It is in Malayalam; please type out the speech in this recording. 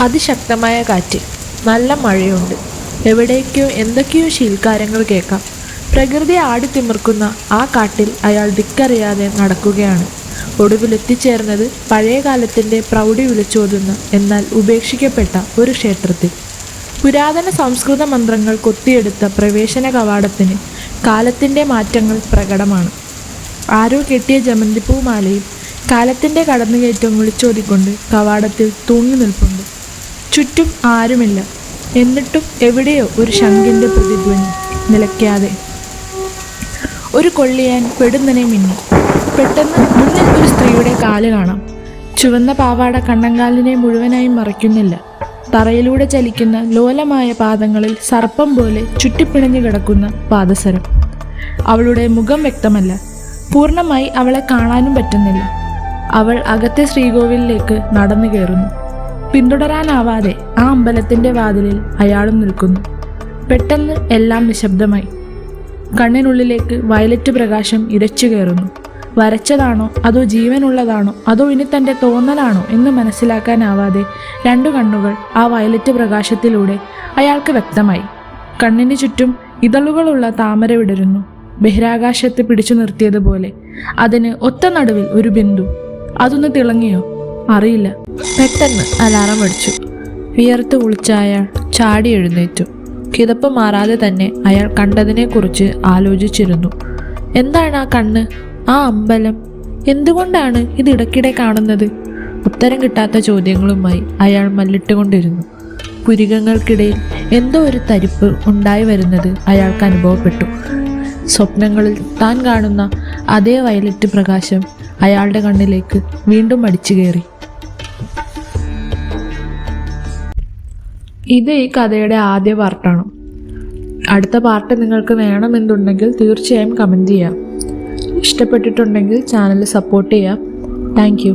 അതിശക്തമായ കാറ്റ്, നല്ല മഴയുണ്ട്. എവിടേക്കോ എന്തൊക്കെയോ ശീൽക്കാരങ്ങൾ കേൾക്കാം. പ്രകൃതി ആടിത്തിമിർക്കുന്ന ആ കാട്ടിൽ അയാൾ ദിക്കറിയാതെ നടക്കുകയാണ്. ഒടുവിലെത്തിച്ചേർന്നത് പഴയ കാലത്തിൻ്റെ പ്രൗഢി വിളിച്ചോതുന്ന എന്നാൽ ഉപേക്ഷിക്കപ്പെട്ട ഒരു ക്ഷേത്രത്തിൽ. പുരാതന സംസ്കൃത മന്ത്രങ്ങൾ കൊത്തിയെടുത്ത പ്രവേശന കവാടത്തിന് കാലത്തിൻ്റെ മാറ്റങ്ങൾ പ്രകടമാണ്. ആരോ കെട്ടിയ ജമന്തിപ്പൂമാലയും കാലത്തിൻ്റെ കടന്നുകയറ്റം വിളിച്ചോതിക്കൊണ്ട് കവാടത്തിൽ തൂങ്ങി നിൽപ്പുണ്ട്. ചുറ്റും ആരുമില്ല. എന്നിട്ടും എവിടെയോ ഒരു ശംഖിൻ്റെ പ്രതിധ്വനി നിലയ്ക്കാതെ. ഒരു കൊള്ളിയാൻ പെടുന്നനെ മിന്നി. പെട്ടെന്ന് മുന്നിൽ ഒരു സ്ത്രീയുടെ കാല് കാണാം. ചുവന്ന പാവാട കണ്ണങ്കാലിനെ മുഴുവനായും മറയ്ക്കുന്നില്ല. തറയിലൂടെ ചലിക്കുന്ന ലോലമായ പാദങ്ങളിൽ സർപ്പം പോലെ ചുറ്റിപ്പിണഞ്ഞു കിടക്കുന്ന പാദസരം. അവളുടെ മുഖം വ്യക്തമല്ല. പൂർണ്ണമായി അവളെ കാണാനും പറ്റുന്നില്ല. അവൾ അകത്തെ ശ്രീകോവിലേക്ക് നടന്നു കയറുന്നു. പിന്തുടരാനാവാതെ ആ അമ്പലത്തിൻ്റെ വാതിലിൽ അയാളും നിൽക്കുന്നു. പെട്ടെന്ന് എല്ലാം നിശബ്ദമായി. കണ്ണിനുള്ളിലേക്ക് വയലറ്റ് പ്രകാശം ഇരച്ചു കയറുന്നു. വരച്ചതാണോ അതോ ജീവനുള്ളതാണോ അതോ ഇനി തൻ്റെ തോന്നലാണോ എന്ന് മനസ്സിലാക്കാനാവാതെ രണ്ടു കണ്ണുകൾ ആ വയലറ്റ് പ്രകാശത്തിലൂടെ അയാൾക്ക് വ്യക്തമായി. കണ്ണിന് ചുറ്റും ഇതളുകളുള്ള താമര വിടരുന്നു. ബഹിരാകാശത്ത് പിടിച്ചു നിർത്തിയതുപോലെ. അതിന് ഒത്ത നടുവിൽ ഒരു ബിന്ദു. അതൊന്ന് തിളങ്ങിയോ? അറിയില്ല. പെട്ടെന്ന് അലാറം അടിച്ചു. വിയർത്ത് കുളിച്ച അയാൾ ചാടി എഴുന്നേറ്റു. കിതപ്പ് മാറാതെ തന്നെ അയാൾ കണ്ടതിനെക്കുറിച്ച് ആലോചിച്ചിരുന്നു. എന്താണ് ആ കണ്ണ്? ആ അമ്പലം? എന്തുകൊണ്ടാണ് ഇത് ഇടയ്ക്കിടെ കാണുന്നത്? ഉത്തരം കിട്ടാത്ത ചോദ്യങ്ങളുമായി അയാൾ മല്ലിട്ടുകൊണ്ടിരുന്നു. പുരികങ്ങൾക്കിടയിൽ എന്തോ ഒരു തരിപ്പ് ഉണ്ടായി വരുന്നത് അയാൾക്ക് അനുഭവപ്പെട്ടു. സ്വപ്നങ്ങളിൽ താൻ കാണുന്ന അതേ വയലറ്റ് പ്രകാശം അയാളുടെ കണ്ണിലേക്ക് വീണ്ടും അടിച്ചു കയറി. ഇത് ഈ കഥയുടെ ആദ്യ പാർട്ടാണ്. അടുത്ത പാർട്ട് നിങ്ങൾക്ക് വേണമെന്നുണ്ടെങ്കിൽ തീർച്ചയായും കമൻറ്റ് ചെയ്യാം. ഇഷ്ടപ്പെട്ടിട്ടുണ്ടെങ്കിൽ ചാനൽ സപ്പോർട്ട് ചെയ്യാം. Thank you.